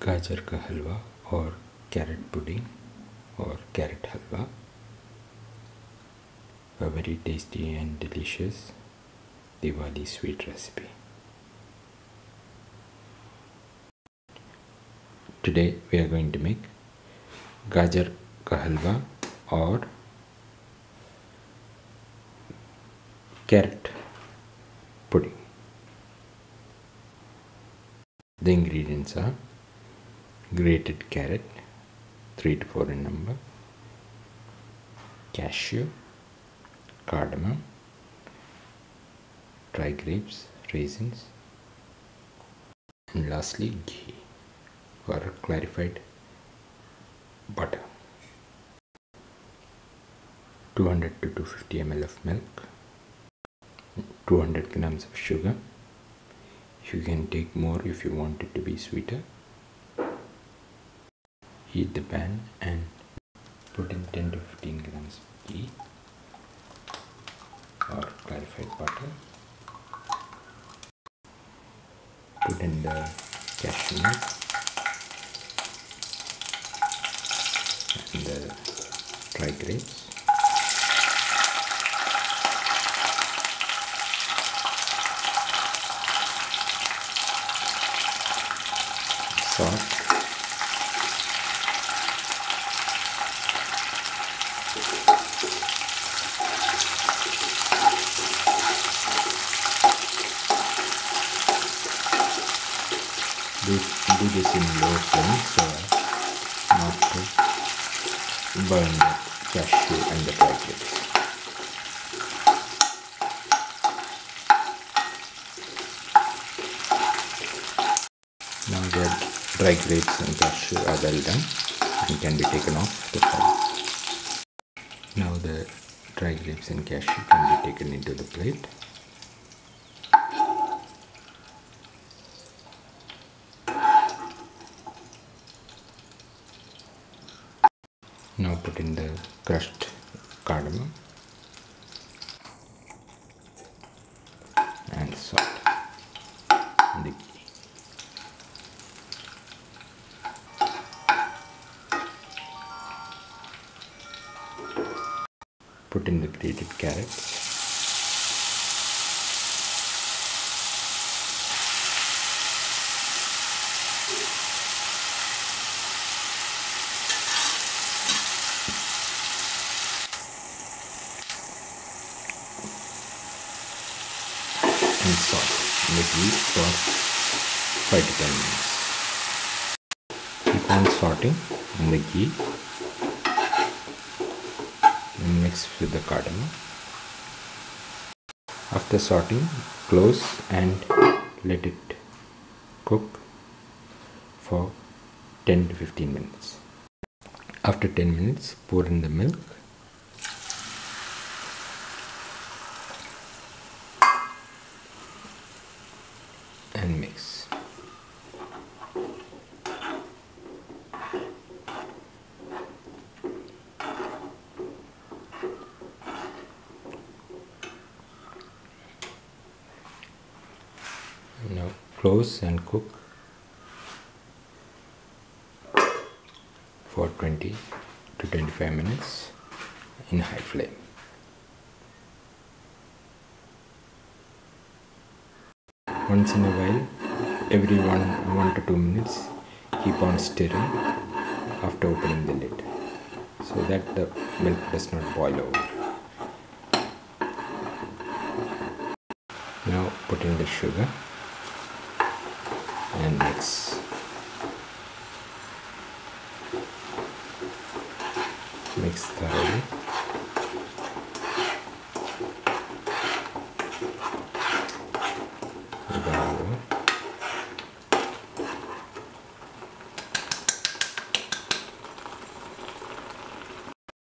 गाजर का हलवा और carrot pudding or carrot halwa, a very tasty and delicious Diwali sweet recipe. Today we are going to make Gajar ka halwa or carrot pudding. The ingredients are grated carrot, 3 to 4 in number, cashew, cardamom, dry grapes, raisins, and lastly ghee or clarified butter. 200 to 250 ml of milk, 200 grams of sugar. You can take more if you want it to be sweeter. Heat the pan and put in 10 to 15 grams of ghee or clarified butter. Put in the cashew nuts and the dry grapes. Salt. Do this in low flame so not to burn the cashew and the dry grapes. Now the dry grapes and cashew are well done and can be taken off the fire. Now the dry grapes and cashew can be taken into the plate. Now put in the crushed cardamom and salt and the ghee. Put in the grated carrots. And salt in the ghee for 5 to 10 minutes. Keep on sauteing in the ghee and mix with the cardamom. After sauteing, close and let it cook for 10 to 15 minutes. After 10 minutes, pour in the milk. And mix. Now close and cook for 20 to 25 minutes in high flame. Once in a while, every 1 to 2 minutes, keep on stirring after opening the lid so that the milk does not boil over. Now put in the sugar and mix. Mix thoroughly.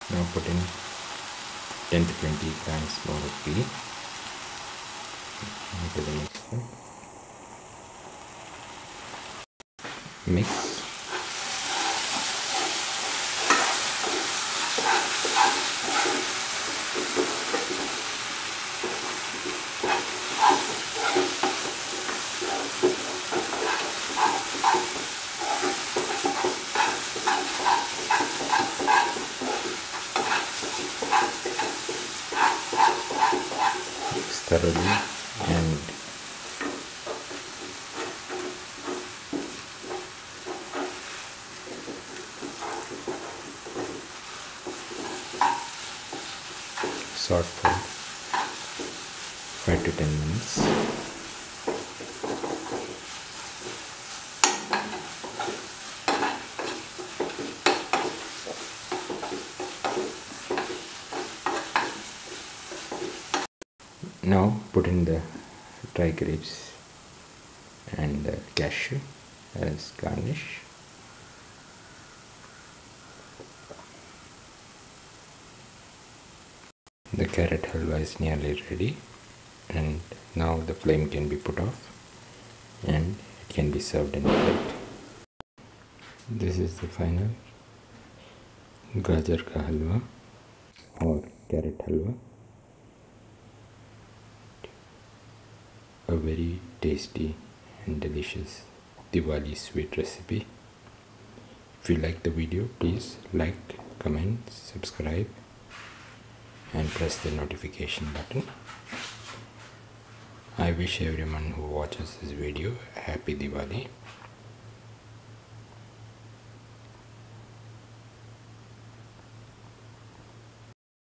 Now put in 10 to 20 grams more of ghee into the mixture. Mix. thoroughly and sort for 5 to 10 minutes. Now put in the dry grapes and the cashew as garnish. The carrot halwa is nearly ready, and now the flame can be put off and it can be served in a plate. This is the final Gajar ka halwa or carrot halwa. A very tasty and delicious Diwali sweet recipe. If you like the video, please like, comment, subscribe and press the notification button. I wish everyone who watches this video a happy Diwali.